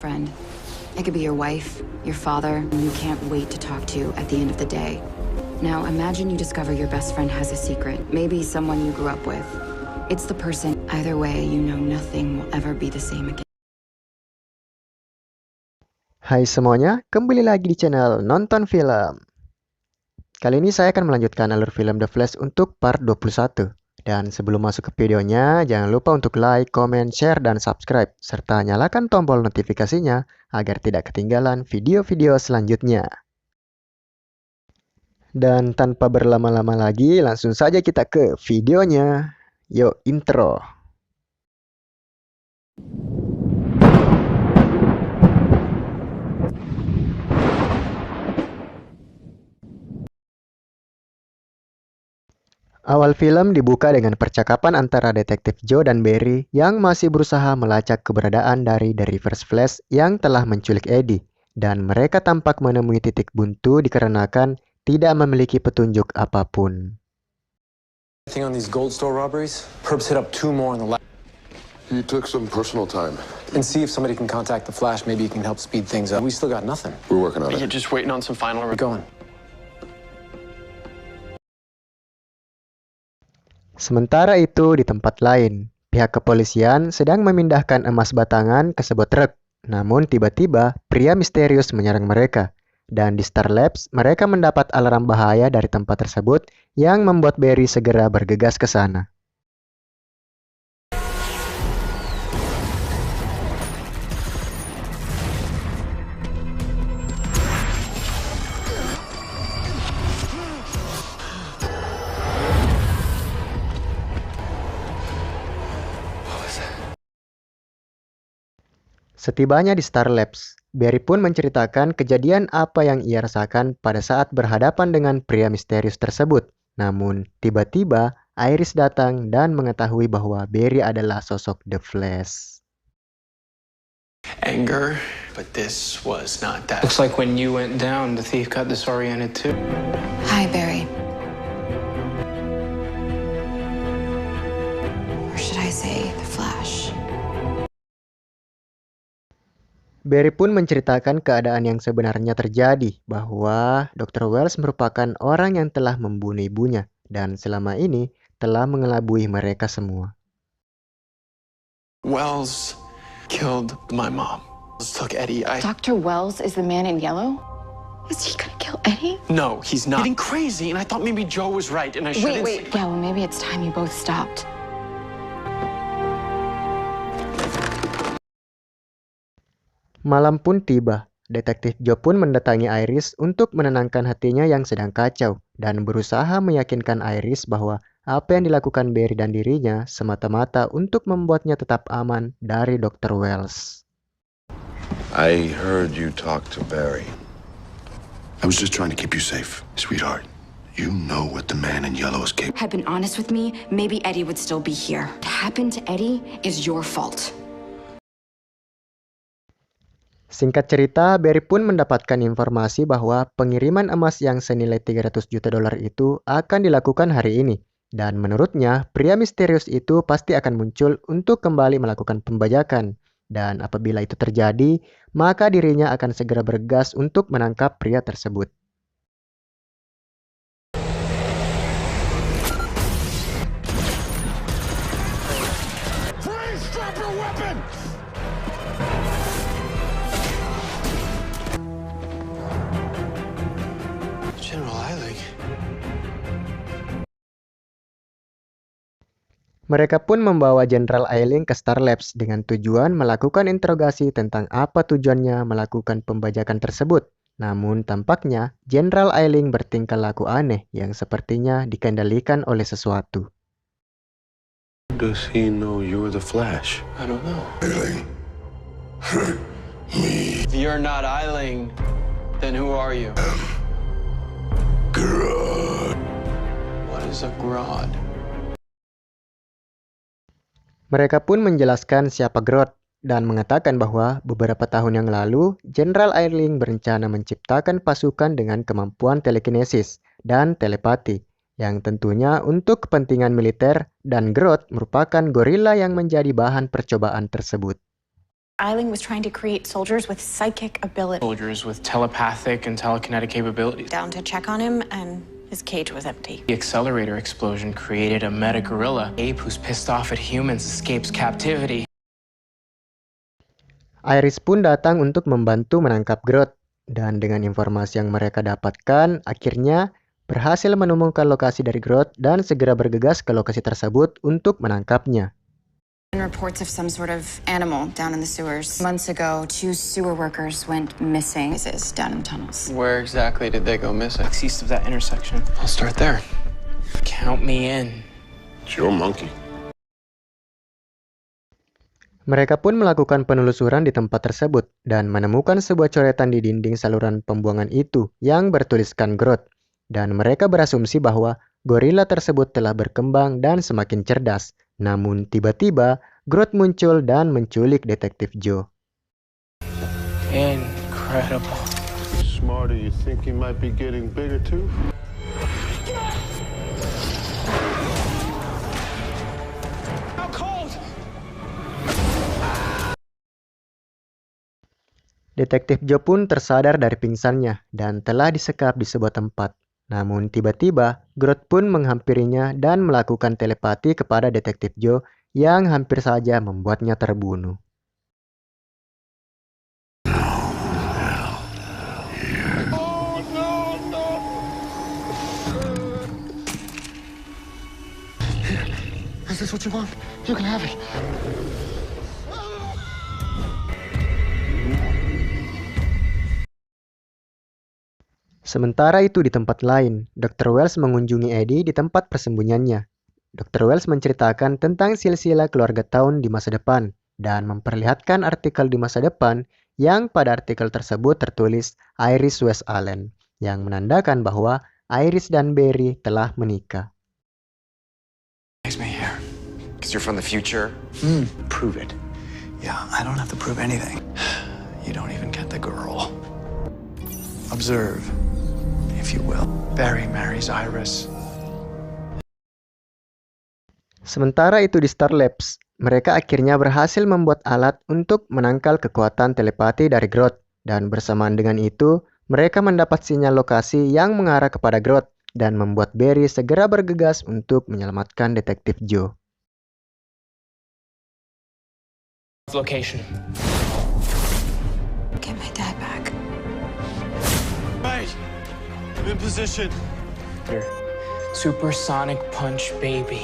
friend. It could be your wife, your father, and you can't wait to talk to at the end of the day. Now imagine you discover your best friend has a secret, maybe someone you grew up with. It's the person. Either way, you know nothing will ever be the same again. Hai semuanya, kembali lagi di channel Nonton Film. Kali ini saya akan melanjutkan alur film The Flash untuk part 21. Dan sebelum masuk ke videonya, jangan lupa untuk like, comment, share, dan subscribe. Serta nyalakan tombol notifikasinya agar tidak ketinggalan video-video selanjutnya. Dan tanpa berlama-lama lagi, langsung saja kita ke videonya. Yuk, intro. Awal film dibuka dengan percakapan antara detektif Joe dan Barry yang masih berusaha melacak keberadaan dari The Reverse Flash yang telah menculik Eddie. Dan mereka tampak menemui titik buntu dikarenakan tidak memiliki petunjuk apapun. On these gold store robberies, Perps hit up 2 more in the lab. He took some personal time. And see if somebody can contact the Flash. Maybe he can help speed things up. We still got nothing. We're working on it. You're just waiting on some final. We're going. Sementara itu di tempat lain, pihak kepolisian sedang memindahkan emas batangan ke sebuah truk. Namun tiba-tiba pria misterius menyerang mereka. Dan di Star Labs, mereka mendapat alarm bahaya dari tempat tersebut yang membuat Barry segera bergegas ke sana. Setibanya di Star Labs, Barry pun menceritakan kejadian apa yang ia rasakan pada saat berhadapan dengan pria misterius tersebut. Namun, tiba-tiba Iris datang dan mengetahui bahwa Barry adalah sosok The Flash. Anger, but this was not that. Looks like when you went down, the thief got disoriented too. Hi, Barry. Or should I say, the Flash? Barry pun menceritakan keadaan yang sebenarnya terjadi, bahwa Dr. Wells merupakan orang yang telah membunuh ibunya, dan selama ini telah mengelabui mereka semua. Wells killed my mom. Took Eddie. Dr. Wells is the man in yellow? Is he gonna kill Eddie? No, he's not. Getting crazy, and I thought maybe Joe was right, and I shouldn't. Wait. Yeah, well, maybe it's time you both stopped. Malam pun tiba. Detektif Joe pun mendatangi Iris untuk menenangkan hatinya yang sedang kacau dan berusaha meyakinkan Iris bahwa apa yang dilakukan Barry dan dirinya semata-mata untuk membuatnya tetap aman dari Dr. Wells. I heard you talk to Barry. I was just trying to keep you safe, sweetheart. You know what the man in yellow is capable. Had been honest with me, maybe Eddie would still be here. What happened to Eddie is your fault. Singkat cerita, Barry pun mendapatkan informasi bahwa pengiriman emas yang senilai $300 juta itu akan dilakukan hari ini. Dan menurutnya, pria misterius itu pasti akan muncul untuk kembali melakukan pembajakan. Dan apabila itu terjadi, maka dirinya akan segera bergegas untuk menangkap pria tersebut. General Eiling. Mereka pun membawa Jenderal Eiling ke Star Labs dengan tujuan melakukan interogasi tentang apa tujuannya melakukan pembajakan tersebut. Namun tampaknya Jenderal Eiling bertingkah laku aneh yang sepertinya dikendalikan oleh sesuatu. Does he know you're the Flash? I don't know. Eiling. If you're not Eiling, then who are you? Grodd. What is a Grodd? Mereka pun menjelaskan siapa Grodd dan mengatakan bahwa beberapa tahun yang lalu, Jenderal Eiling berencana menciptakan pasukan dengan kemampuan telekinesis dan telepati, yang tentunya untuk kepentingan militer, dan Grodd merupakan gorila yang menjadi bahan percobaan tersebut. Eiling was trying to create soldiers with psychic ability. Soldiers with telepathic and telekinetic capabilities. Down to check on him, and his cage was empty. The accelerator explosion created a meta gorilla. Ape who's pissed off at humans escapes captivity. Iris pun datang untuk membantu menangkap Grodd. Dan dengan informasi yang mereka dapatkan, akhirnya berhasil menemukan lokasi dari Grodd dan segera bergegas ke lokasi tersebut untuk menangkapnya. Reports of some sort of animal down in the sewers. Months ago, 2 sewer workers went missing down in the tunnels. Where exactly did they go missing? East of that intersection. I'll start there. Count me in. It's your monkey. Mereka pun melakukan penelusuran di tempat tersebut dan menemukan sebuah coretan di dinding saluran pembuangan itu yang bertuliskan Grodd. Dan mereka berasumsi bahwa gorila tersebut telah berkembang dan semakin cerdas. Namun tiba-tiba Grodd muncul dan menculik Detektif Joe. Incredible. Smarter, you think he might be getting bigger too? How cold? Detektif Joe pun tersadar dari pingsannya dan telah disekap di sebuah tempat. Namun tiba-tiba Grodd pun menghampirinya dan melakukan telepati kepada Detektif Joe yang hampir saja membuatnya terbunuh. Is this what you want? You can have it. Sementara itu di tempat lain, Dr. Wells mengunjungi Eddie di tempat persembunyiannya. Dr. Wells menceritakan tentang silsilah keluarga tahun di masa depan dan memperlihatkan artikel di masa depan yang pada artikel tersebut tertulis Iris West Allen yang menandakan bahwa Iris dan Barry telah menikah. Makes me here. Because you're from the future? Prove it. Yeah, I don't have to prove anything. You don't even get the girl. Observe, if you will. Barry marries Iris. Sementara itu di Star Labs, mereka akhirnya berhasil membuat alat untuk menangkal kekuatan telepati dari Grodd. Dan bersamaan dengan itu, mereka mendapat sinyal lokasi yang mengarah kepada Grodd dan membuat Barry segera bergegas untuk menyelamatkan Detektif Joe. Location. Get my dad back. Right. I'm in position. Supersonic punch baby.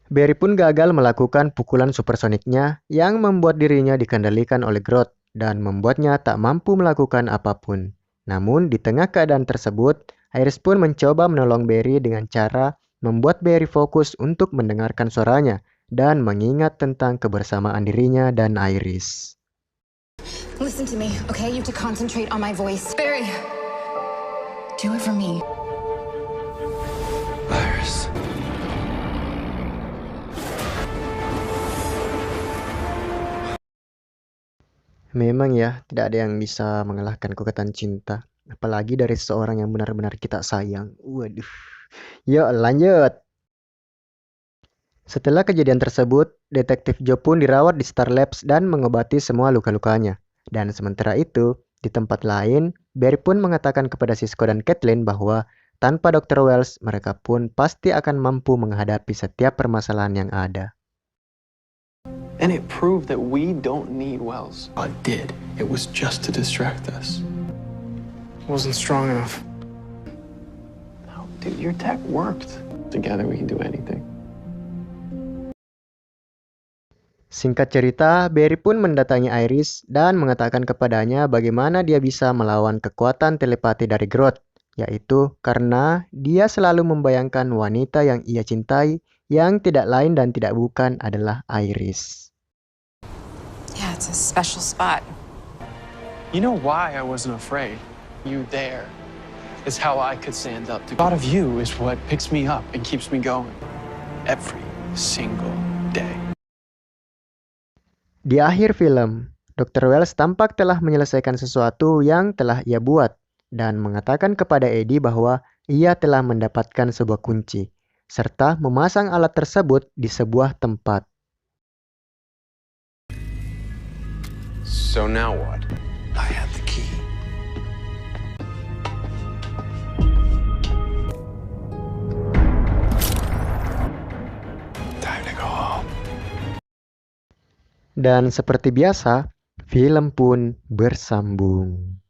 Barry pun gagal melakukan pukulan supersoniknya yang membuat dirinya dikendalikan oleh Grodd dan membuatnya tak mampu melakukan apapun. Namun di tengah keadaan tersebut, Iris pun mencoba menolong Barry dengan cara membuat Barry fokus untuk mendengarkan suaranya dan mengingat tentang kebersamaan dirinya dan Iris. Listen to me, okay? You have to concentrate on my voice. Barry, do it for me. Iris. Memang ya, tidak ada yang bisa mengalahkan kekuatan cinta. Apalagi dari seseorang yang benar-benar kita sayang. Waduh. Yuk lanjut. Setelah kejadian tersebut, Detektif Joe pun dirawat di Star Labs dan mengobati semua luka-lukanya. Dan sementara itu, di tempat lain, Barry pun mengatakan kepada Sisko dan Kathleen bahwa tanpa Dr. Wells, mereka pun pasti akan mampu menghadapi setiap permasalahan yang ada. And it proved that we don't need Wells. It did. It was just to distract us. Wasn't strong enough. No, dude, your tech worked. Together we can do anything. Singkat cerita, Barry pun mendatangi Iris dan mengatakan kepadanya bagaimana dia bisa melawan kekuatan telepati dari Grodd, yaitu karena dia selalu membayangkan wanita yang ia cintai yang tidak lain dan tidak bukan adalah Iris. Yeah, it's a special spot. You know why I wasn't afraid? You there is how I could stand up to. The thought of you is what picks me up and keeps me going every single day. Di akhir film, Dr. Wells tampak telah menyelesaikan sesuatu yang telah ia buat dan mengatakan kepada Eddie bahwa ia telah mendapatkan sebuah kunci. serta memasang alat tersebut di sebuah tempat. So now what? I have the key. Time to go home. Dan seperti biasa, film pun bersambung.